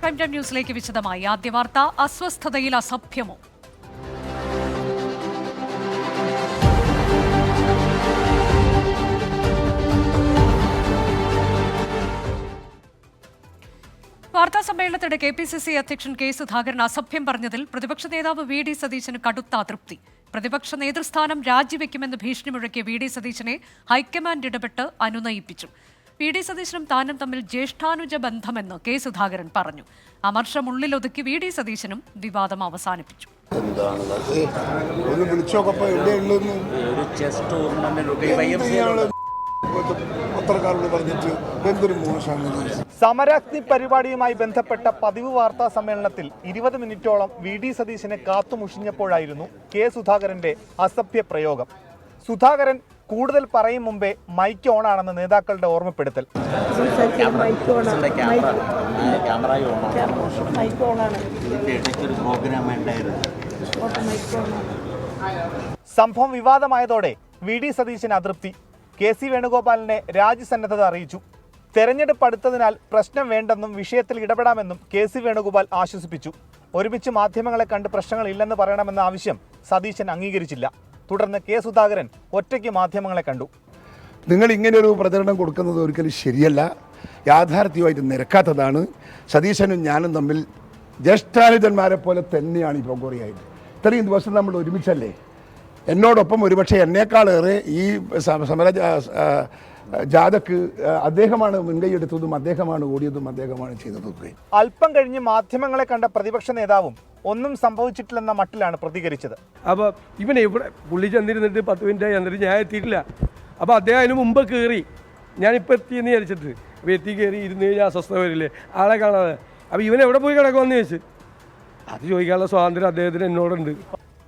Prime time ന്യൂസിലേക്ക് വിശദമായി. ആദ്യ വാർത്ത, അസ്വസ്ഥതയിൽ അസഭ്യമോ? വാർത്താ സമ്മേളനത്തിനിടെ KPCC അധ്യക്ഷൻ കെ സുധാകരൻ അസഭ്യം പറഞ്ഞതിൽ പ്രതിപക്ഷ നേതാവ് VD സതീശന് കടുത്ത അതൃപ്തി. പ്രതിപക്ഷ നേതൃസ്ഥാനം രാജിവെക്കുമെന്ന് ഭീഷണി മുഴക്കിയ VD സതീശനെ ഹൈക്കമാൻഡ് ഇടപെട്ട് അനുനയിപ്പിച്ചു. VD സതീശനും താനും തമ്മിൽ ജ്യേഷ്ഠാനുജ ബന്ധമെന്ന് കെ സുധാകരൻ പറഞ്ഞു. അമർഷം ഉള്ളിലൊതുക്കി VD സതീശനും വിവാദം അവസാനിപ്പിച്ചു. സമരാഗ്നി പരിപാടിയുമായി ബന്ധപ്പെട്ട പതിവ് വാർത്താ സമ്മേളനത്തിൽ 20 മിനിറ്റോളം VD സതീശനെ കാത്തുമുഷിഞ്ഞപ്പോഴായിരുന്നു കെ സുധാകരന്റെ അസഭ്യ പ്രയോഗം. സുധാകരൻ കൂടുതൽ പറയും മുമ്പേ മൈക്ക് ഓണാണെന്ന് നേതാക്കളുടെ ഓർമ്മപ്പെടുത്തൽ. സംഭവം വിവാദമായതോടെ VD സതീശന് അതൃപ്തി. KC വേണുഗോപാലിനെ രാജ്യസന്നദ്ധത അറിയിച്ചു. തെരഞ്ഞെടുപ്പ് അടുത്തതിനാൽ പ്രശ്നം വേണ്ടെന്നും വിഷയത്തിൽ ഇടപെടാമെന്നും KC വേണുഗോപാൽ ആശ്വസിപ്പിച്ചു. ഒരുമിച്ച് മാധ്യമങ്ങളെ കണ്ട് പ്രശ്നങ്ങളില്ലെന്ന് പറയണമെന്ന ആവശ്യം സതീശൻ അംഗീകരിച്ചില്ല. തുടർന്ന് കെ സുധാകരൻ ഒറ്റയ്ക്ക് മാധ്യമങ്ങളെ കണ്ടു. നിങ്ങൾ ഇങ്ങനെയൊരു പ്രചരണം കൊടുക്കുന്നത് ഒരിക്കലും ശരിയല്ല, യാഥാർത്ഥ്യമായിട്ട് നിരക്കാത്തതാണ്. സതീശനും ഞാനും തമ്മിൽ ജ്യേഷ്ഠാനുജന്മാരെ പോലെ തന്നെയാണ് ഈ പൊങ്കോറിയായിട്ട്. ഇത്രയും ദിവസം നമ്മൾ ഒരുമിച്ചല്ലേ. എന്നോടൊപ്പം ഒരുപക്ഷെ എന്നേക്കാളേറെ ഈ സമര ജാഥക്ക് അദ്ദേഹമാണ് മുൻകൈയെടുത്തതും അദ്ദേഹമാണ് ഓടിയതും അദ്ദേഹമാണ് ചെയ്തതൊക്കെ. അല്പം കഴിഞ്ഞ് മാധ്യമങ്ങളെ കണ്ട പ്രതിപക്ഷ നേതാവും ഒന്നും സംഭവിച്ചിട്ടില്ലെന്ന മട്ടിലാണ് പ്രതികരിച്ചത്. അപ്പോൾ ഇവനെ ഇവിടെ പുള്ളി ചെന്നിരുന്നിട്ട് 10 മിനിറ്റായി എന്നിട്ട് ഞാൻ എത്തിയിട്ടില്ല. അപ്പോൾ അദ്ദേഹം അതിന് മുമ്പ് കയറി, ഞാനിപ്പോൾ എത്തിയെന്ന് വിചാരിച്ചിട്ട് അപ്പോൾ എത്തി കയറി ഇരുന്ന് കഴിഞ്ഞാൽ അസ്വസ്ഥത വരില്ലേ ആളെ കാണാതെ. അപ്പോൾ ഇവൻ എവിടെ പോയി കിടക്കുമെന്ന് ചോദിച്ചു. അത് ചോദിക്കാനുള്ള സ്വാതന്ത്ര്യം അദ്ദേഹത്തിന് എന്നോടുണ്ട്.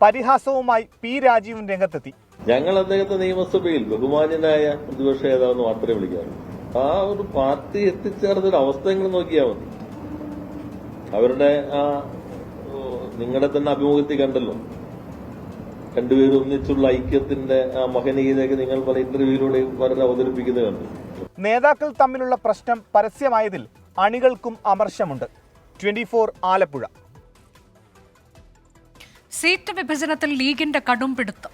പരിഹാസവുമായി P രാജീവൻ രംഗത്തെത്തി. ഞങ്ങൾ അദ്ദേഹത്തെ നിയമസഭയിൽ ബഹുമാന്യനായ പ്രതിപക്ഷ നേതാവെന്ന് മാത്രമേ വിളിക്കാറുള്ളൂ. ആ ഒരു പാർട്ടി എത്തിച്ചേർന്നൊരു അവസ്ഥയെങ്കിലും നോക്കിയാൽ മതി. അവരുടെ ആ നിങ്ങളുടെ തന്നെ അഭിമുഖത്തിൽ കണ്ടല്ലോ, രണ്ടുപേരും ഒന്നിച്ചുള്ള ഐക്യത്തിന്റെ ആ മഹനീയതയൊക്കെ നിങ്ങൾ പല ഇന്റർവ്യൂയിലൂടെ വളരെ അവതരിപ്പിക്കുന്നത് കണ്ടു. നേതാക്കൾ തമ്മിലുള്ള പ്രശ്നം പരസ്യമായതിൽ അണികൾക്കും അമർഷമുണ്ട്. 24 ആലപ്പുഴ. സീറ്റ് വിഭജനത്തിൽ ലീഗിന്റെ കടുംപിടുത്തം.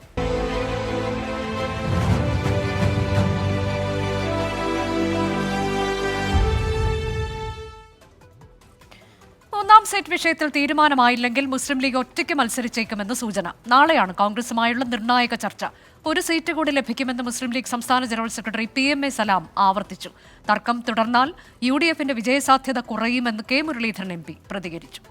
ഒന്നാം സീറ്റ് വിഷയത്തിൽ തീരുമാനമായില്ലെങ്കിൽ മുസ്ലിം ലീഗ് ഒറ്റയ്ക്ക് മത്സരിച്ചേക്കുമെന്ന് സൂചന. നാളെയാണ് കോൺഗ്രസുമായുള്ള നിർണായക ചർച്ച. ഒരു സീറ്റ് കൂടി ലഭിക്കുമെന്ന് മുസ്ലിം ലീഗ് സംസ്ഥാന ജനറൽ സെക്രട്ടറി PMA സലാം ആവർത്തിച്ചു. തർക്കം തുടർന്നാൽ UDFന്റെ വിജയസാധ്യത കുറയുമെന്ന് K മുരളീധരൻ MP പ്രതികരിച്ചു.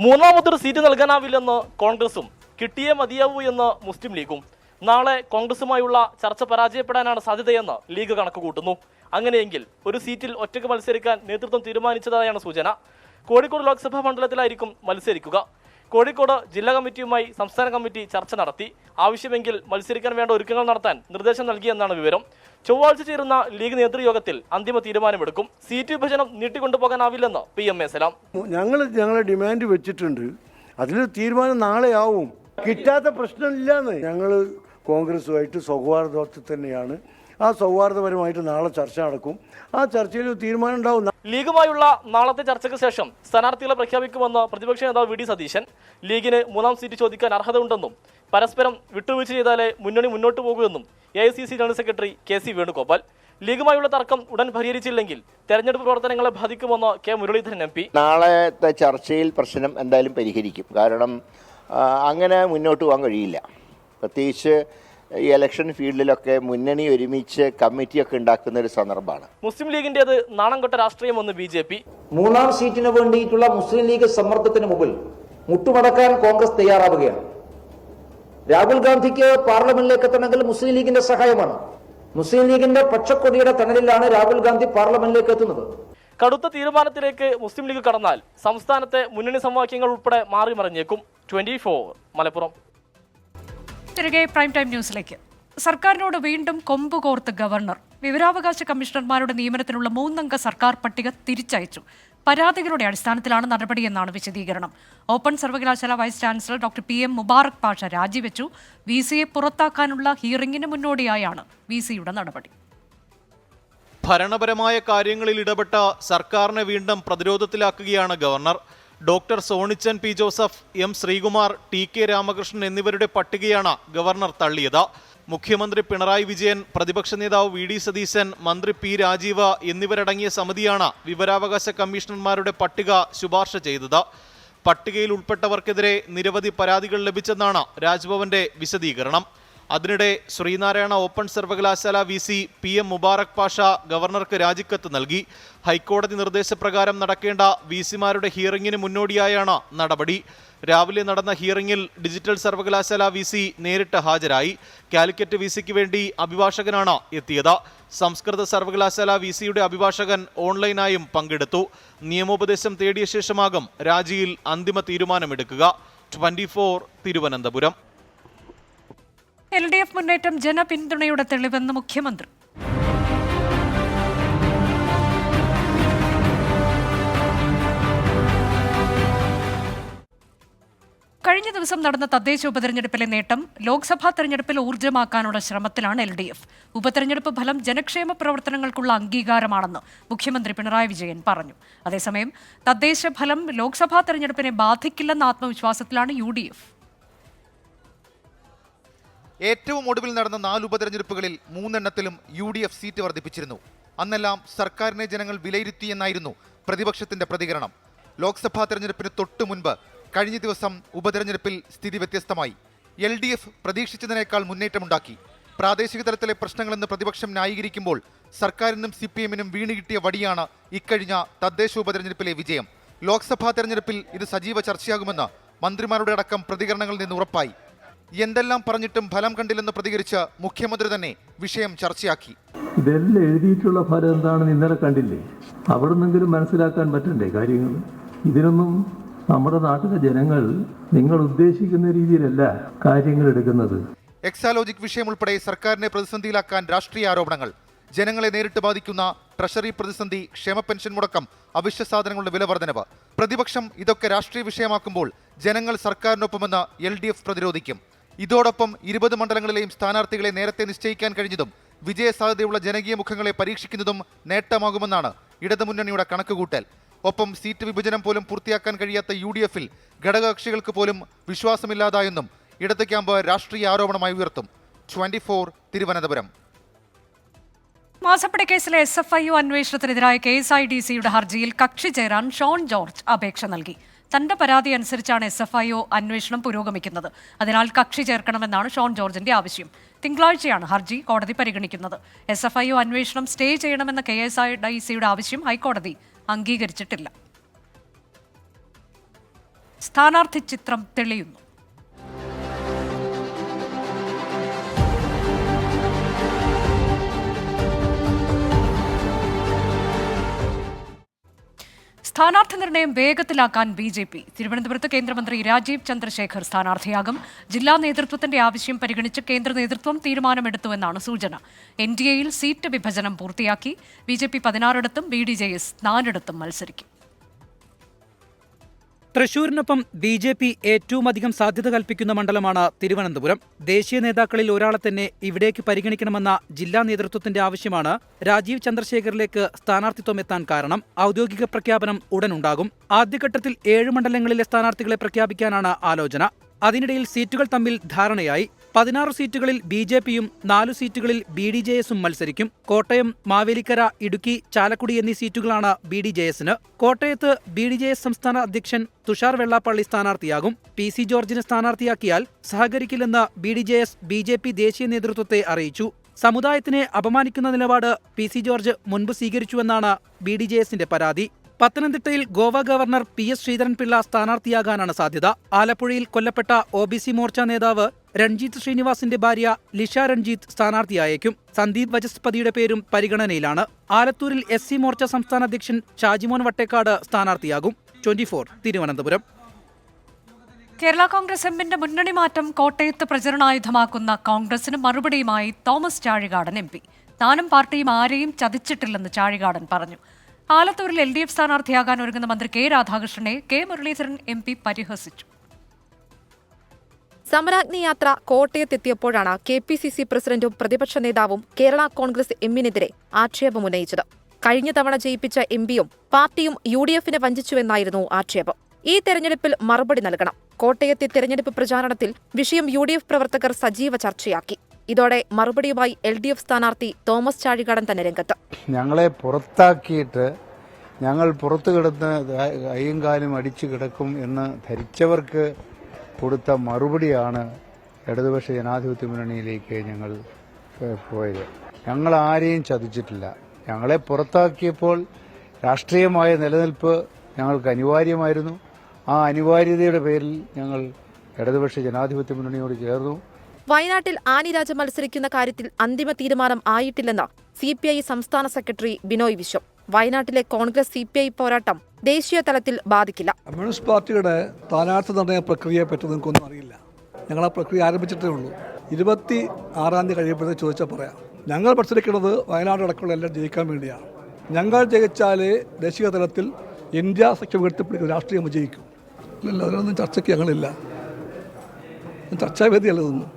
മൂന്നാമതൊരു സീറ്റ് നൽകാനാവില്ലെന്ന് കോൺഗ്രസും കിട്ടിയേ മതിയാവൂ എന്ന് മുസ്ലിം ലീഗും. നാളെ കോൺഗ്രസുമായുള്ള ചർച്ച പരാജയപ്പെടാനാണ് സാധ്യതയെന്ന് ലീഗ് കണക്കുകൂട്ടുന്നു. അങ്ങനെയെങ്കിൽ ഒരു സീറ്റിൽ ഒറ്റയ്ക്ക് മത്സരിക്കാൻ നേതൃത്വം തീരുമാനിച്ചതായാണ് സൂചന. കോഴിക്കോട് ലോക്സഭാ മണ്ഡലത്തിലായിരിക്കും മത്സരിക്കുക. കോഴിക്കോട് ജില്ലാ കമ്മിറ്റിയുമായി സംസ്ഥാന കമ്മിറ്റി ചർച്ച നടത്തി. ആവശ്യമെങ്കിൽ മത്സരിക്കാൻ വേണ്ട ഒരുക്കങ്ങൾ നടത്താൻ നിർദ്ദേശം നൽകിയെന്നാണ് വിവരം. ചൊവ്വാഴ്ച ചേരുന്ന ലീഗ് നേതൃയോഗത്തിൽ അന്തിമ തീരുമാനമെടുക്കും. സീറ്റ് വിഭജനം നീട്ടിക്കൊണ്ടുപോകാനാവില്ലെന്ന് PMA സലാം. ഞങ്ങളെ ഡിമാൻഡ് വെച്ചിട്ടുണ്ട്. അതിൽ തീരുമാനം നാളെ ആവും. കിട്ടാത്ത പ്രശ്നമില്ലാന്ന്. ഞങ്ങൾ കോൺഗ്രസുമായിട്ട് സൗഹാർദ്ദത്തിൽ തന്നെയാണ്. ആ സൗഹാർദ്ദപരമായിട്ട് നാളെ ചർച്ച നടക്കും. ആ ചർച്ചയിൽ തീരുമാനം ഉണ്ടാവും. ലീഗുമായുള്ള നാളത്തെ ചർച്ചയ്ക്ക് ശേഷം സ്ഥാനാർത്ഥികളെ പ്രഖ്യാപിക്കുമെന്ന് പ്രതിപക്ഷ നേതാവ് VD സതീശൻ. ലീഗിന് മൂന്നാം സീറ്റ് ചോദിക്കാൻ അർഹത ഉണ്ടെന്നും പരസ്പരം വിട്ടുവീഴ്ച ചെയ്താലേ മുന്നണി മുന്നോട്ട് പോകുമെന്നും AICC general secretary KC Venugopal. ലീഗുമായുള്ള തർക്കം ഉടൻ പരിഹരിച്ചില്ലെങ്കിൽ തെരഞ്ഞെടുപ്പ് പ്രവർത്തനങ്ങളെ ബാധിക്കുമെന്ന് K മുരളീധരൻ MP. നാളത്തെ ചർച്ചയിൽ പ്രശ്നം എന്തായാലും പരിഹരിക്കും. കാരണം അങ്ങനെ മുന്നോട്ട് പോകാൻ കഴിയില്ല. പ്രത്യേകിച്ച് ഈ ഇലക്ഷൻ ഫീൽഡിലൊക്കെ മുന്നണി ഒരുമിച്ച് കമ്മിറ്റിയൊക്കെ ഉണ്ടാക്കുന്ന ഒരു സന്ദർഭമാണ്. മുസ്ലിം ലീഗിന്റേത് നാണംകെട്ട രാഷ്ട്രീയമെന്ന് BJP. മൂന്നാം സീറ്റിന് വേണ്ടിയിട്ടുള്ള മുസ്ലിം ലീഗ് സമ്മർദ്ദത്തിന് മുമ്പിൽ മുട്ടുമടക്കാൻ കോൺഗ്രസ് തയ്യാറാവുകയാണ്. രാഹുൽ ഗാന്ധിക്ക് പാർലമെന്റിലേക്ക് എത്തണമെങ്കിൽ മുസ്ലിം ലീഗിന്റെ സഹായമാണ്. മുസ്ലിം ലീഗിന്റെ പച്ചക്കൊടിയുടെ തണലിലാണ് രാഹുൽ ഗാന്ധി പാർലമെന്റിലേക്ക് എത്തുന്നത്. കടുത്ത തീരുമാനത്തിലേക്ക് മുസ്ലിം ലീഗ് കടന്നാൽ സംസ്ഥാനത്തെ മുന്നണി സമവാക്യങ്ങൾ ഉൾപ്പെടെ മാറി മറിഞ്ഞേക്കും. 24 മലപ്പുറം. തിരികെ പ്രൈം ടൈം ന്യൂസിലേക്ക്. സർക്കാരിനോട് വീണ്ടും കൊമ്പുകോർത്ത് ഗവർണർ. വിവരാവകാശ കമ്മീഷണർമാരുടെ നിയമനത്തിനുള്ള 3 അംഗ സർക്കാർ പട്ടിക തിരിച്ചയച്ചു. പരാതികളുടെ അടിസ്ഥാനത്തിലാണ് നടപടിയെന്നാണ് വിശദീകരണം. ഓപ്പൺ സർവകലാശാല vice chancellor doctor PM Mubarak Pasha രാജിവെച്ചു. VCയെ പുറത്താക്കാനുള്ള ഹിയറിംഗിന് മുന്നോടിയായാണ് VCയുടെ നടപടി. ഭരണപരമായ കാര്യങ്ങളിൽ ഇടപെട്ട സർക്കാരിനെ വീണ്ടും പ്രതിരോധത്തിലാക്കുകയാണ് ഗവർണർ. ഡോക്ടർ സോണിച്ചൻ പി ജോസഫ്, എം ശ്രീകുമാർ, ടി കെ രാമകൃഷ്ണൻ എന്നിവരുടെ പട്ടികയാണ് ഗവർണർ തള്ളിയത്. മുഖ്യമന്ത്രി പിണറായി വിജയൻ, പ്രതിപക്ഷ നേതാവ് വി ഡി സതീശൻ, മന്ത്രി പി രാജീവ എന്നിവരടങ്ങിയ സമിതിയാണ് വിവരാവകാശ കമ്മീഷണർമാരുടെ പട്ടിക ശുപാർശ ചെയ്തത്. പട്ടികയിൽ ഉൾപ്പെട്ടവർക്കെതിരെ നിരവധി പരാതികൾ ലഭിച്ചെന്നാണ് രാജ്ഭവന്റെ വിശദീകരണം. അതിനിടെ ശ്രീനാരായണ ഓപ്പൺ സർവകലാശാല VC PM മുബാറക് പാഷ ഗവർണർക്ക് രാജിക്കത്ത് നൽകി. ഹൈക്കോടതി നിർദ്ദേശപ്രകാരം നടക്കേണ്ട VCമാരുടെ ഹിയറിംഗിന് മുന്നോടിയായാണ് നടപടി. രാവിലെ നടന്ന ഹിയറിംഗിൽ ഡിജിറ്റൽ സർവകലാശാല VC നേരിട്ട് ഹാജരായി. കാലിക്കറ്റ് VCക്ക് വേണ്ടി അഭിഭാഷകനാണ് എത്തിയത്. സംസ്കൃത സർവകലാശാല VCയുടെ അഭിഭാഷകൻ ഓൺലൈനായും പങ്കെടുത്തു. നിയമോപദേശം തേടിയ ശേഷമാകും രാജിയിൽ അന്തിമ തീരുമാനമെടുക്കുക. 24 തിരുവനന്തപുരം. LDF മുന്നേറ്റം ജനപിന്തുണയുടെ തെളിവെന്ന് മുഖ്യമന്ത്രി. കഴിഞ്ഞ ദിവസം നടന്ന തദ്ദേശ ഉപതെരഞ്ഞെടുപ്പിലെ നേട്ടം ലോക്സഭാ തെരഞ്ഞെടുപ്പിൽ ഊർജ്ജമാക്കാനുള്ള ശ്രമത്തിലാണ് LDF. ഉപതെരഞ്ഞെടുപ്പ് ഫലം ജനക്ഷേമ പ്രവർത്തനങ്ങൾക്കുള്ള അംഗീകാരമാണെന്ന് മുഖ്യമന്ത്രി പിണറായി വിജയൻ പറഞ്ഞു. അതേസമയം തദ്ദേശ ഫലം ലോക്സഭാ തെരഞ്ഞെടുപ്പിനെ ബാധിക്കില്ലെന്ന ആത്മവിശ്വാസത്തിലാണ് UDF. ഏറ്റവും ഒടുവിൽ നടന്ന 4 ഉപതെരഞ്ഞെടുപ്പുകളിൽ 3 എണ്ണത്തിലും UDF സീറ്റ് വർദ്ധിപ്പിച്ചിരുന്നു. അന്നെല്ലാം സർക്കാരിനെ ജനങ്ങൾ വിലയിരുത്തിയെന്നായിരുന്നു പ്രതിപക്ഷത്തിന്റെ പ്രതികരണം. ലോക്സഭാ തെരഞ്ഞെടുപ്പിന് തൊട്ടു മുൻപ് കഴിഞ്ഞ ദിവസം ഉപതെരഞ്ഞെടുപ്പിൽ സ്ഥിതി വ്യത്യസ്തമായി. LDF പ്രതീക്ഷിച്ചതിനേക്കാൾ മുന്നേറ്റമുണ്ടാക്കി. പ്രാദേശിക തലത്തിലെ പ്രശ്നങ്ങളെന്ന് പ്രതിപക്ഷം ന്യായീകരിക്കുമ്പോൾ സർക്കാരിനും CPM-നും വീണ് കിട്ടിയ വടിയാണ് ഇക്കഴിഞ്ഞ തദ്ദേശ ഉപതെരഞ്ഞെടുപ്പിലെ വിജയം. ലോക്സഭാ തെരഞ്ഞെടുപ്പിൽ ഇത് സജീവ ചർച്ചയാകുമെന്ന് മന്ത്രിമാരുടെ അടക്കം പ്രതികരണങ്ങളിൽ നിന്ന് ഉറപ്പായി. എന്തെല്ലാം പറഞ്ഞിട്ടും ഫലം കണ്ടില്ലെന്ന് പ്രതികരിച്ച് മുഖ്യമന്ത്രി തന്നെ വിഷയം ചർച്ചയാക്കി. ഇതെല്ലാം എഴുതിയിട്ടുള്ള ഫലം എന്താണെന്ന് ഇന്നലെ കണ്ടില്ലേ? അവിടെ നിന്നെങ്കിലും മനസ്സിലാക്കാൻ പറ്റണ്ടേ കാര്യങ്ങൾ? ഇതിനൊന്നും നമ്മുടെ നാട്ടിലെ ജനങ്ങൾ നിങ്ങൾ ഉദ്ദേശിക്കുന്ന രീതിയിലല്ല കാര്യങ്ങൾ എടുക്കുന്നത്. എക്സാലോജിക് വിഷയം ഉൾപ്പെടെ സർക്കാരിനെ പ്രതിസന്ധിയിലാക്കാൻ രാഷ്ട്രീയ ആരോപണങ്ങൾ. ജനങ്ങളെ നേരിട്ട് ബാധിക്കുന്ന ട്രഷറി പ്രതിസന്ധി, ക്ഷേമ പെൻഷൻ മുടക്കം, അവശ്യ സാധനങ്ങളുടെ വില വർധനവ്. പ്രതിപക്ഷം ഇതൊക്കെ രാഷ്ട്രീയ വിഷയമാക്കുമ്പോൾ ജനങ്ങൾ സർക്കാരിനൊപ്പമെന്ന് LDF പ്രതിരോധിക്കും. ഇതോടൊപ്പം 20 മണ്ഡലങ്ങളിലെയും സ്ഥാനാർത്ഥികളെ നേരത്തെ നിശ്ചയിക്കാൻ കഴിഞ്ഞതും വിജയസാധ്യതയുള്ള ജനകീയ മുഖങ്ങളെ പരീക്ഷിക്കുന്നതും നേട്ടമാകുമെന്നാണ് ഇടതുമുന്നണിയുടെ കണക്കുകൂട്ടൽ. ഒപ്പം സീറ്റ് വിഭജനം പോലും പൂർത്തിയാക്കാൻ കഴിയാത്ത UDF-ൽ ഘടകകക്ഷികൾക്ക് പോലും വിശ്വാസമില്ലാതായെന്നും ഇടത് ക്യാമ്പ് രാഷ്ട്രീയ ആരോപണമായി ഉയർത്തും. 24 തിരുവനന്തപുരം. മാസപ്പടി കേസിലെ SFIO അന്വേഷണത്തിനെതിരായ KSIDCയുടെ ഹർജിയിൽ കക്ഷി ചേരാൻ ഷോൺ ജോർജ് അപേക്ഷ നൽകി. തന്റെ പരാതി അനുസരിച്ചാണ് SFIO അന്വേഷണം പുരോഗമിക്കുന്നത്. അതിനാൽ കക്ഷി ചേർക്കണമെന്നാണ് ഷോൺ ജോർജിന്റെ ആവശ്യം. തിങ്കളാഴ്ചയാണ് ഹർജി കോടതി പരിഗണിക്കുന്നത്. SFIO അന്വേഷണം സ്റ്റേ ചെയ്യണമെന്ന KSIDCയുടെ ആവശ്യം ഹൈക്കോടതി അംഗീകരിച്ചിട്ടില്ല. സ്ഥാനാർത്ഥി ചിത്രം തെളിയുന്നു. സ്ഥാനാർത്ഥി നിർണയം വേഗത്തിലാക്കാൻ BJP. തിരുവനന്തപുരത്ത് കേന്ദ്രമന്ത്രി രാജീവ് ചന്ദ്രശേഖർ സ്ഥാനാർത്ഥിയാകും. ജില്ലാ നേതൃത്വത്തിന്റെ ആവശ്യം പരിഗണിച്ച് കേന്ദ്ര നേതൃത്വം തീരുമാനമെടുത്തുവെന്നാണ് സൂചന. NDAയിൽ സീറ്റ് വിഭജനം പൂർത്തിയാക്കി. BJP 16ഇടത്തും BDJS 4ഇടത്തും മത്സരിക്കും. തൃശൂരിനൊപ്പം BJP ഏറ്റവും അധികം സാധ്യത കൽപ്പിക്കുന്ന മണ്ഡലമാണ് തിരുവനന്തപുരം. ദേശീയ നേതാക്കളിൽ ഒരാളെ തന്നെ ഇവിടേക്ക് പരിഗണിക്കണമെന്ന ജില്ലാ നേതൃത്വത്തിന്റെ ആവശ്യമാണ് രാജീവ് ചന്ദ്രശേഖറിലേക്ക് സ്ഥാനാർത്ഥിത്വം എത്താൻ കാരണം. ഔദ്യോഗിക പ്രഖ്യാപനം ഉടനുണ്ടാകും. ആദ്യഘട്ടത്തിൽ 7 മണ്ഡലങ്ങളിലെ സ്ഥാനാർത്ഥികളെ പ്രഖ്യാപിക്കാനാണ് ആലോചന. അതിനിടയിൽ സീറ്റുകൾ തമ്മിൽ ധാരണയായി. 16 സീറ്റുകളിൽ BJPയും 4 സീറ്റുകളിൽ BDJSും മത്സരിക്കും. കോട്ടയം, മാവേലിക്കര, ഇടുക്കി, ചാലക്കുടി എന്നീ സീറ്റുകളാണ് BDJSന്. കോട്ടയത്ത് BDJS സംസ്ഥാന അധ്യക്ഷൻ തുഷാർ വെള്ളാപ്പള്ളി സ്ഥാനാർത്ഥിയാകും. PC ജോർജിനെ സ്ഥാനാർത്ഥിയാക്കിയാൽ സഹകരിക്കില്ലെന്ന് BDJS BJP ദേശീയ നേതൃത്വത്തെ അറിയിച്ചു. സമുദായത്തിനെ അപമാനിക്കുന്ന നിലപാട് PC ജോർജ് മുൻപ് സ്വീകരിച്ചുവെന്നാണ് BDJSന്റെ പരാതി. പത്തനംതിട്ടയിൽ ഗോവ ഗവർണർ PS ശ്രീധരൻപിള്ള സ്ഥാനാർത്ഥിയാകാനാണ് സാധ്യത. ആലപ്പുഴയിൽ കൊല്ലപ്പെട്ട OBC മോർച്ച നേതാവ് രൺജിത്ത് ശ്രീനിവാസിന്റെ ഭാര്യ ലിഷ രൺജിത്ത് സ്ഥാനാർത്ഥിയായേക്കും. സന്ദീപ് വചസ്പതിയുടെ പേരും പരിഗണനയിലാണ്. ആലത്തൂരിൽ SC മോർച്ച സംസ്ഥാന അധ്യക്ഷൻ ഷാജിമോൻ വട്ടേക്കാട് സ്ഥാനാർത്ഥിയാകും. 24 തിരുവനന്തപുരം. കേരള കോൺഗ്രസ് എമ്മിന്റെ മുന്നണി മാറ്റം കോട്ടയത്ത് പ്രചരണായുധമാക്കുന്ന കോൺഗ്രസിന് മറുപടിയുമായി തോമസ് ചാഴികാടൻ MP. താനും പാർട്ടിയും ആരെയും ചതിച്ചിട്ടില്ലെന്ന് ചാഴികാടൻ പറഞ്ഞു. ആലത്തൂരിൽ LDF സ്ഥാനാർത്ഥിയാകാൻ ഒരുങ്ങുന്ന മന്ത്രി K രാധാകൃഷ്ണനെ K മുരളീധരൻ MP പരിഹസിച്ചു. സമരാഗ്നി യാത്ര കോട്ടയത്തെത്തിയപ്പോഴാണ് KPCC പ്രസിഡന്റും പ്രതിപക്ഷ നേതാവും കേരള കോൺഗ്രസ് എമ്മിനെതിരെ ആക്ഷേപമുന്നയിച്ചത്. കഴിഞ്ഞ തവണ ജയിപ്പിച്ച എംപിയും പാർട്ടിയും UDFനെ വഞ്ചിച്ചുവെന്നായിരുന്നു ആക്ഷേപം. ഈ തെരഞ്ഞെടുപ്പിൽ മറുപടി നൽകണം. കോട്ടയത്തെ തെരഞ്ഞെടുപ്പ് പ്രചാരണത്തിൽ വിഷയം UDF പ്രവർത്തകർ സജീവ ചർച്ചയാക്കി. ഇതോടെ മറുപടിയുമായി LDF സ്ഥാനാർത്ഥി തോമസ് ചാഴികാടൻ തന്നെ രംഗത്ത്. ഞങ്ങളെ പുറത്താക്കിയിട്ട് ഞങ്ങൾ പുറത്തു കിടന്ന് കൈയും കാലും അടിച്ചു കിടക്കും എന്ന് ധരിച്ചവർക്ക് കൊടുത്ത മറുപടിയാണ് ഇടതുപക്ഷ ജനാധിപത്യ മുന്നണിയിലേക്ക് ഞങ്ങൾ പോയത്. ഞങ്ങൾ ആരെയും ചതിച്ചിട്ടില്ല. ഞങ്ങളെ പുറത്താക്കിയപ്പോൾ രാഷ്ട്രീയമായ നിലനിൽപ്പ് ഞങ്ങൾക്ക് അനിവാര്യമായിരുന്നു. ആ അനിവാര്യതയുടെ പേരിൽ ഞങ്ങൾ ഇടതുപക്ഷ ജനാധിപത്യ മുന്നണിയോട് ചേർന്നു. വയനാട്ടിൽ ആനി രാജ മത്സരിക്കുന്ന കാര്യത്തിൽ അന്തിമ തീരുമാനം ആയിട്ടില്ലെന്ന് CPI സംസ്ഥാന സെക്രട്ടറി ബിനോയ് വിശ്വം. വയനാട്ടിലെ കോൺഗ്രസ് CPI പോരാട്ടം ദേശീയ തലത്തിൽ ബാധിക്കില്ല. കമ്മ്യൂണിസ്റ്റ് പാർട്ടിയുടെ സ്ഥാനാർത്ഥി നിർണയ പ്രക്രിയയെ പറ്റി നിങ്ങൾക്കൊന്നും അറിയില്ല. ഞങ്ങൾ ആ പ്രക്രിയ ആരംഭിച്ചിട്ടേ ഉള്ളൂ. 26-ാം തീയതി കഴിയുമ്പോഴത്തേക്ക് ചോദിച്ചാൽ പറയാം. ഞങ്ങൾ മത്സരിക്കുന്നത് വയനാട് അടക്കമുള്ള എല്ലാം ജയിക്കാൻ വേണ്ടിയാണ്. ഞങ്ങൾ ജയിച്ചാൽ ദേശീയ തലത്തിൽ ഇന്ത്യ സഖ്യം ഉയർത്തിപ്പിടിക്കുന്ന രാഷ്ട്രീയം വിജയിക്കും. ഇല്ലല്ലോ, അതിനൊന്നും ചർച്ചയ്ക്ക് ഞങ്ങളില്ല. ചർച്ചാവേദിയല്ലതൊന്നും.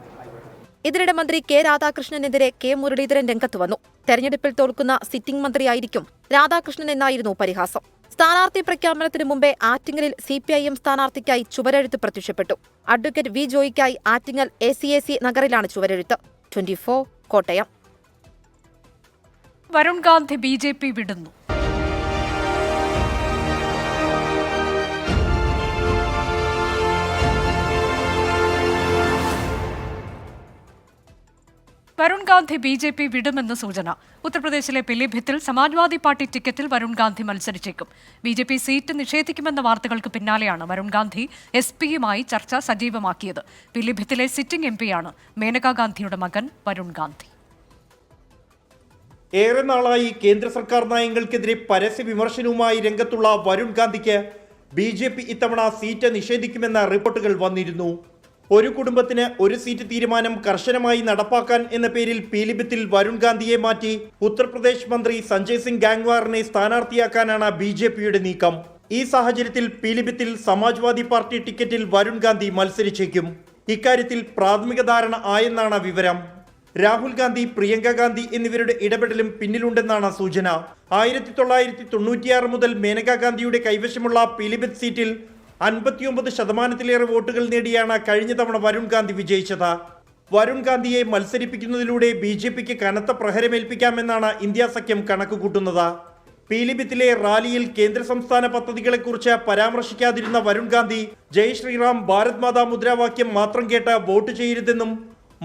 ഇതിനിടെ മന്ത്രി K രാധാകൃഷ്ണനെതിരെ K മുരളീധരൻ രംഗത്ത് വന്നു. തെരഞ്ഞെടുപ്പിൽ തോൽക്കുന്ന സിറ്റിംഗ് മന്ത്രിയായിരിക്കും രാധാകൃഷ്ണൻ എന്നായിരുന്നു പരിഹാസം. സ്ഥാനാർത്ഥി പ്രഖ്യാപനത്തിനു മുമ്പേ ആറ്റിങ്ങലിൽ CPIM സ്ഥാനാർത്ഥിക്കായി ചുവരെഴുത്ത് പ്രത്യക്ഷപ്പെട്ടു. അഡ്വക്കേറ്റ് V ജോയിക്കായി ആറ്റിങ്ങൽ ACAC നഗറിലാണ് ചുവരെഴുത്ത്. 24 കോട്ടയം. വരുൺ ഗാന്ധി BJP വിടുന്നു. വരുൺ ഗാന്ധി BJP വിടുമെന്ന് സൂചന. ഉത്തർപ്രദേശിലെ പിലിഭിത്തിൽ സമാജ്വാദി പാർട്ടി ടിക്കറ്റിൽ വരുൺ ഗാന്ധി മത്സരിച്ചേക്കും. BJP സീറ്റ് നിഷേധിക്കുമെന്ന വാർത്തകൾക്ക് പിന്നാലെയാണ് വരുൺ ഗാന്ധി SP-യുമായി ചർച്ച സജീവമാക്കിയത്. പിലിഭിത്തിലെ സിറ്റിംഗ് MP-യാണ് മേനകാ ഗാന്ധിയുടെ മകൻ വരുൺ ഗാന്ധി. ഏറെ നാളായി കേന്ദ്ര സർക്കാർ നയങ്ങൾക്കെതിരെ പരസ്യ വിമർശനവുമായി രംഗത്തുള്ള വരുൺ ഗാന്ധിക്ക് BJP ഇത്തവണ സീറ്റ് നിഷേധിക്കുമെന്ന റിപ്പോർട്ടുകൾ വന്നിരുന്നു. ഒരു കുടുംബത്തിന് ഒരു സീറ്റ് തീരുമാനം കർശനമായി നടപ്പാക്കാൻ എന്ന പേരിൽ പീലിഭിത്തിൽ വരുൺ ഗാന്ധിയെ മാറ്റി ഉത്തർപ്രദേശ് മന്ത്രി സഞ്ജയ് സിംഗ് ഗാംഗ്വാറിനെ സ്ഥാനാർത്ഥിയാക്കാനാണ് BJPയുടെ നീക്കം. ഈ സാഹചര്യത്തിൽ പീലിഭിത്തിൽ സമാജ്വാദി പാർട്ടി ടിക്കറ്റിൽ വരുൺ ഗാന്ധി മത്സരിച്ചേക്കും. ഇക്കാര്യത്തിൽ പ്രാഥമിക ധാരണ ആയെന്നാണ് വിവരം. രാഹുൽ ഗാന്ധി, പ്രിയങ്ക ഗാന്ധി എന്നിവരുടെ ഇടപെടലും പിന്നിലുണ്ടെന്നാണ് സൂചന. 1996 മുതൽ മേനകാ ഗാന്ധിയുടെ കൈവശമുള്ള പീലിഭിത്ത് സീറ്റിൽ 59% വോട്ടുകൾ നേടിയാണ് കഴിഞ്ഞ തവണ വരുൺ ഗാന്ധി വിജയിച്ചത്. വരുൺ ഗാന്ധിയെ മത്സരിപ്പിക്കുന്നതിലൂടെ BJPക്ക് കനത്ത പ്രഹരമേൽപ്പിക്കാമെന്നാണ് ഇന്ത്യ സഖ്യം കണക്കുകൂട്ടുന്നത്. പീലിഭിത്തിലെ റാലിയിൽ കേന്ദ്ര സംസ്ഥാന പദ്ധതികളെക്കുറിച്ച് പരാമർശിക്കാതിരുന്ന വരുൺ ഗാന്ധി ജയ് ശ്രീറാം, ഭാരത് മാതാ മുദ്രാവാക്യം മാത്രം കേട്ട് വോട്ട് ചെയ്യരുതെന്നും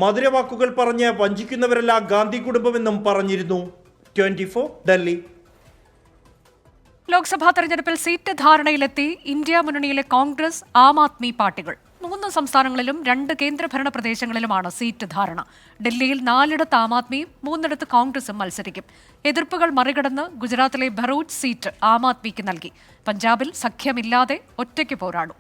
മധുരവാക്കുകൾ പറഞ്ഞ് വഞ്ചിക്കുന്നവരല്ല ഗാന്ധി കുടുംബമെന്നും പറഞ്ഞിരുന്നു. 24 ഡൽഹി. ലോക്സഭാ തെരഞ്ഞെടുപ്പിൽ സീറ്റ് ധാരണയിലെത്തി ഇന്ത്യ മുന്നണിയിലെ കോൺഗ്രസ്, ആം ആദ്മി പാർട്ടികൾ. 3 സംസ്ഥാനങ്ങളിലും 2 കേന്ദ്രഭരണ പ്രദേശങ്ങളിലുമാണ് സീറ്റ് ധാരണ. ഡൽഹിയിൽ 4 ആം ആദ്മിയും 3 കോൺഗ്രസും മത്സരിക്കും. എതിർപ്പുകൾ മറികടന്ന് ഗുജറാത്തിലെ ഭറൂച്ച് സീറ്റ് ആം ആദ്മിക്ക് നൽകി. പഞ്ചാബിൽ സഖ്യമില്ലാതെ ഒറ്റയ്ക്ക് പോരാടും.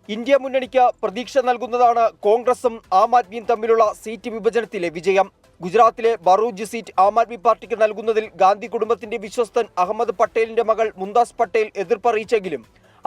ഇന്ത്യ മുന്നണിക്ക് പ്രതീക്ഷ നൽകുന്നതാണ് കോൺഗ്രസും ആം ആദ്മിയും തമ്മിലുള്ള സീറ്റ് വിഭജനത്തിലെ വിജയം. ഗുജറാത്തിലെ ബറൂജ് സീറ്റ് ആം ആദ്മി പാർട്ടിക്ക് നൽകുന്നതിൽ ഗാന്ധി കുടുംബത്തിന്റെ വിശ്വസ്തൻ അഹമ്മദ് പട്ടേലിന്റെ മകൾ മുംതാസ് പട്ടേൽ എതിർപ്പറിയിച്ചെങ്കിലും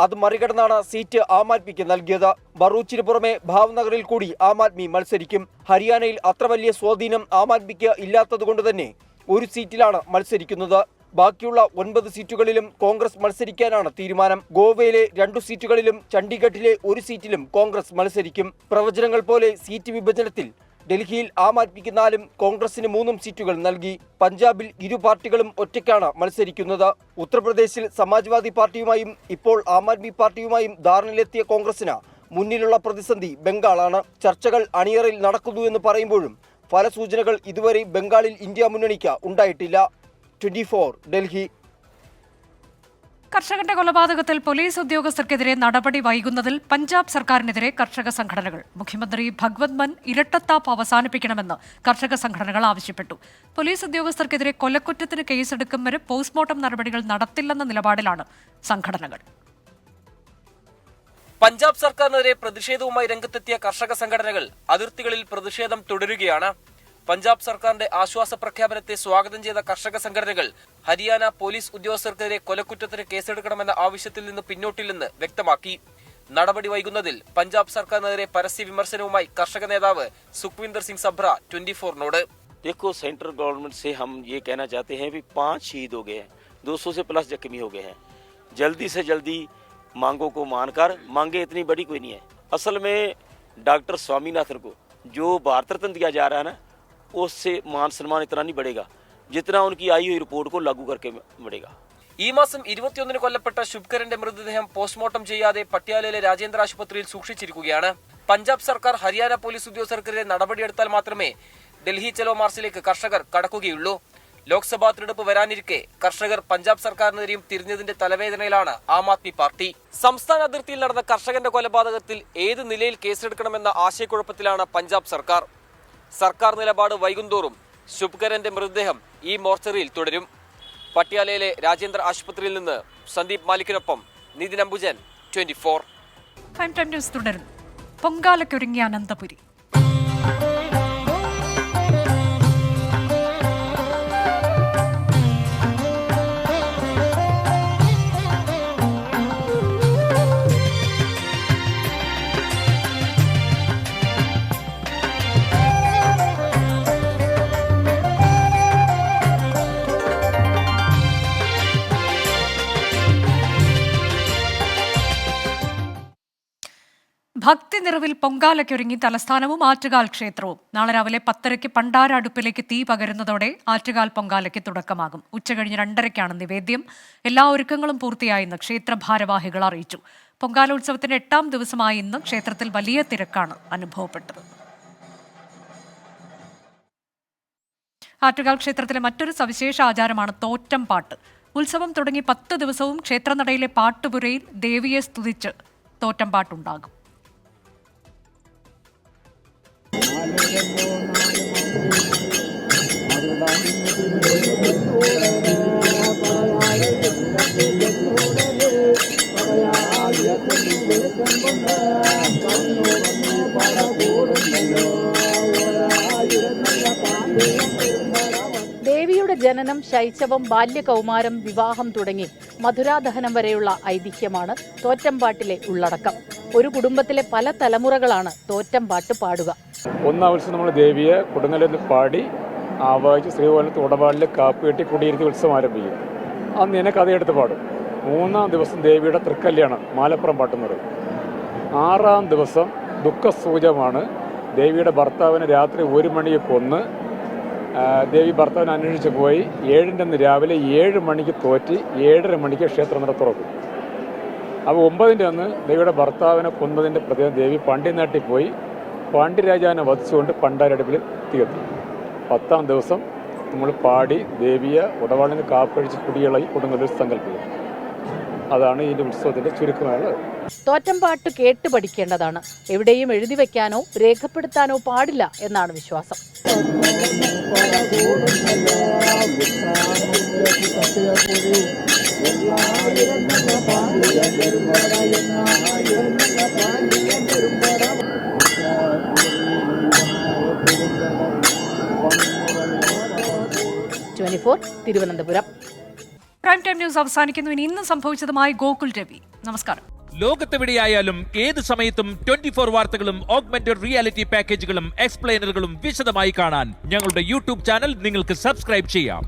അത് മറികടന്നാണ് സീറ്റ് ആം ആദ്മിക്ക് നൽകിയത്. ബറൂച്ചിന് പുറമെ ഭാവ്നഗറിൽ കൂടി ആം ആദ്മി മത്സരിക്കും. ഹരിയാനയിൽ അത്ര വലിയ സ്വാധീനം ആം ആദ്മിക്ക് ഇല്ലാത്തതുകൊണ്ട് തന്നെ ഒരു സീറ്റിലാണ് മത്സരിക്കുന്നത്. ബാക്കിയുള്ള 9 സീറ്റുകളിലും കോൺഗ്രസ് മത്സരിക്കാനാണ് തീരുമാനം. ഗോവയിലെ 2 സീറ്റുകളിലും ചണ്ഡീഗഡിലെ 1 സീറ്റിലും കോൺഗ്രസ് മത്സരിക്കും. പ്രവചനങ്ങൾ പോലെ സീറ്റ് വിഭജനത്തിൽ ഡൽഹിയിൽ ആം ആദ്മിക്ക് 4ഉം കോൺഗ്രസിന് 3ഉം സീറ്റുകൾ നൽകി. പഞ്ചാബിൽ 2 പാർട്ടികളും ഒറ്റയ്ക്കാണ് മത്സരിക്കുന്നത്. ഉത്തർപ്രദേശിൽ സമാജ്വാദി പാർട്ടിയുമായും ഇപ്പോൾ ആം ആദ്മി പാർട്ടിയുമായും ധാരണയിലെത്തിയ കോൺഗ്രസിന് മുന്നിലുള്ള പ്രതിസന്ധി ബംഗാളാണ്. ചർച്ചകൾ അണിയറയിൽ നടക്കുന്നുവെന്ന് പറയുമ്പോഴും ഫലസൂചനകൾ ഇതുവരെ ബംഗാളിൽ ഇന്ത്യ മുന്നണിക്ക് ഉണ്ടായിട്ടില്ല. 24 ഡൽഹി. കർഷകന്റെ കൊലപാതകത്തിൽ പോലീസ് ഉദ്യോഗസ്ഥർക്കെതിരെ നടപടി വൈകുന്നതിൽ പഞ്ചാബ് സർക്കാരിനെതിരെ കർഷക സംഘടനകൾ. മുഖ്യമന്ത്രി ഭഗ്വന്ത് മാൻ ഇരട്ടത്താപ്പ് അവസാനിപ്പിക്കണമെന്ന് കർഷക സംഘടനകൾ ആവശ്യപ്പെട്ടു. പോലീസ് ഉദ്യോഗസ്ഥർക്കെതിരെ കൊലക്കുറ്റത്തിന് കേസെടുക്കും വരെ പോസ്റ്റ്മോർട്ടം നടപടികൾ നടത്തില്ലെന്ന നിലപാടിലാണ് സംഘടനകൾ. പഞ്ചാബ് സർക്കാരിനെതിരെ പ്രതിഷേധവുമായി രംഗത്തെത്തിയ കർഷക സംഘടനകൾ അതിർത്തികളിൽ പ്രതിഷേധം തുടരുകയാണ്. പഞ്ചാബ് സർക്കാരിന്റെ ആശ്വാസ പ്രഖ്യാപനത്തെ സ്വാഗതം ചെയ്ത കർഷക സംഘടനകൾ ഹരിയാന പോലീസ് ഉദ്യോഗസ്ഥർക്കെതിരെ കൊലക്കുറ്റത്തിന് കേസെടുക്കണമെന്ന ആവശ്യത്തിൽ നിന്ന് പിന്നോട്ടില്ലെന്ന് വ്യക്തമാക്കി. നടപടി വൈകുന്നതിൽ പഞ്ചാബ് സർക്കാരിനെതിരെ പരസ്യ വിമർശനവുമായി കർഷക നേതാവ് സുഖ്വിന്ദർ സിംഗ് സബ്ര 24-നോട്. देखो सेंट्रल गवर्नमेंट से हम ये कहना चाहते हैं कि 5 शहीद हो गए हैं, 200 से प्लस जख्मी हो गए हैं. जल्दी से जल्दी मांगों को मानकर, मांगे इतनी बड़ी कोई नहीं है. असल में डॉक्टर स्वामीनाथन को जो भारत रत्न दिया जा रहा है ना, उससे मान सम्मान इतना नहीं बढ़ेगा जितना उनकी आई हुई रिपोर्ट को लागू करके बढ़ेगा. ഈ മാസം 21-ന് കൊല്ലപ്പെട്ട ശുഭ്കരന്റെ മൃതദേഹം പോസ്റ്റ്മോർട്ടം ചെയ്യാതെ പട്യാലയിലെ രാജേന്ദ്ര ആശുപത്രിയിൽ സൂക്ഷിച്ചിരിക്കുകയാണ്. പഞ്ചാബ് സർക്കാർ ഹരിയാന പോലീസ് ഉദ്യോഗസ്ഥർക്കെതിരെ നടപടിയെടുത്താൽ മാത്രമേ ഡൽഹി ചലോ മാർച്ചിലേക്ക് കർഷകർ കടക്കുകയുള്ളൂ. ലോക്സഭാ തെരഞ്ഞെടുപ്പ് വരാനിരിക്കെ കർഷകർ പഞ്ചാബ് സർക്കാരിനെതിരെയും തിരിഞ്ഞതിന്റെ തലവേദനയിലാണ് ആം ആദ്മി പാർട്ടി. സംസ്ഥാന അതിർത്തിയിൽ നടന്ന കർഷകന്റെ കൊലപാതകത്തിൽ ഏത് നിലയിൽ കേസെടുക്കണമെന്ന ആശയക്കുഴപ്പത്തിലാണ് പഞ്ചാബ് സർക്കാർ. സർക്കാർ നിലപാട് വൈകുന്തോറും ശുഭ്കരന്റെ മൃതദേഹം ഈ മോർച്ചറിയിൽ തുടരും. പട്യാലയിലെ രാജേന്ദ്ര ആശുപത്രിയിൽ നിന്ന് സന്ദീപ് മാലിക്കിനൊപ്പം Nitin Ambujan, 24. Prime time news തുടരുന്നു. പൊങ്കാലയ്ക്കൊരുങ്ങിയ അനന്തപുരി. ഭക്തി നിറവിൽ പൊങ്കാലയ്ക്കൊരുങ്ങി തലസ്ഥാനവും ആറ്റുകാൽ ക്ഷേത്രവും. നാളെ രാവിലെ 10:30 പണ്ടാര അടുപ്പിലേക്ക് തീ പകരുന്നതോടെ ആറ്റുകാൽ പൊങ്കാലയ്ക്ക് തുടക്കമാകും. ഉച്ചകഴിഞ്ഞ് 2:30 നിവേദ്യം. എല്ലാ ഒരുക്കങ്ങളും പൂർത്തിയായെന്ന് ക്ഷേത്ര ഭാരവാഹികൾ അറിയിച്ചു. പൊങ്കാലോത്സവത്തിന്റെ 8ാം ദിവസമായ ഇന്ന് ക്ഷേത്രത്തിൽ വലിയ തിരക്കാണ് അനുഭവപ്പെട്ടത്. ആറ്റുകാൽ ക്ഷേത്രത്തിലെ മറ്റൊരു സവിശേഷ ആചാരമാണ് തോറ്റം പാട്ട്. ഉത്സവം തുടങ്ങി 10 ദിവസവും ക്ഷേത്രനടയിലെ പാട്ടുപുരയിൽ ദേവിയെ സ്തുതിച്ച് തോറ്റം പാട്ടുണ്ടാകും. ദേവിയുടെ ജനനം, ശൈശവം, ബാല്യകൗമാരം, വിവാഹം തുടങ്ങി മധുരാദഹനം വരെയുള്ള ഐതിഹ്യമാണ് തോറ്റംപാട്ടിലെ ഉള്ളടക്കം. ഒരു കുടുംബത്തിലെ പല തലമുറകളാണ് തോറ്റംപാട്ട് പാടുക. ഒന്നാം ദിവസം നമ്മൾ ദേവിയെ കൊടുങ്ങലിൽ പാടി ആവാഹിച്ച് ശ്രീകോലത്ത് ഉടപാടിൽ കാപ്പ് കെട്ടി കുടിയിരുത്തി ഉത്സവം ആരംഭിക്കും. അന്ന് തന്നെ കഥയെടുത്ത് പാടും. 3-ാം ദിവസം ദേവിയുടെ തൃക്കല്യാണം, മാലപ്പുറം പാട്ടുന്നത്. 6-ാം ദിവസം ദുഃഖസൂചകമാണ്. ദേവിയുടെ ഭർത്താവിനെ രാത്രി 1 മണിക്ക് കൊന്ന് ദേവി ഭർത്താവിനെ അന്വേഷിച്ച് പോയി. 7-ൻ്റെ അന്ന് രാവിലെ 7 മണിക്ക് തോറ്റി 7:30 മണിക്ക് ക്ഷേത്രനട തുറക്കും. അപ്പോൾ 9-ൻ്റെ അന്ന് ദേവിയുടെ ഭർത്താവിനെ കൊന്നതിൻ്റെ പ്രത്യേകം ദേവി പാണ്ഡ്യനാട്ടിൽ പോയി പാണ്ഡ്യരാജാവിനെ വധിച്ചുകൊണ്ട് പണ്ടാരടുപ്പിൽ തീർത്തി. 10-ാം ദിവസം നമ്മൾ പാടി ദേവിയെ ഉടവാളിന് കാപ്പഴിച്ച് കുടികളായി കൊടുങ്ങല്ലൂർ സങ്കല്പിക്കും. അതാണ് ഈ ഉത്സവത്തിന്റെ ചുരുക്കമായുള്ളത്. തോറ്റംപാട്ട് കേട്ട് പഠിക്കേണ്ടതാണ്. എവിടെയും എഴുതി വെക്കാനോ രേഖപ്പെടുത്താനോ പാടില്ല എന്നാണ് വിശ്വാസം. തിരുവനന്തപുരം. പ്രൈം ടൈം ന്യൂസ് അവസാനിക്കുന്നു. ഇന്ന് സംഭവിച്ചതുമായി ഗോകുൽ രവി. നമസ്കാരം. ലോകത്തെവിടെയായാലും ഏത് സമയത്തും 24 വാർത്തകളും ഓഗ്മെന്റഡ് റിയാലിറ്റി പാക്കേജുകളും എക്സ്പ്ലെയിനറുകളും വിശദമായി കാണാൻ ഞങ്ങളുടെ യൂട്യൂബ് ചാനൽ നിങ്ങൾക്ക് സബ്സ്ക്രൈബ് ചെയ്യാം.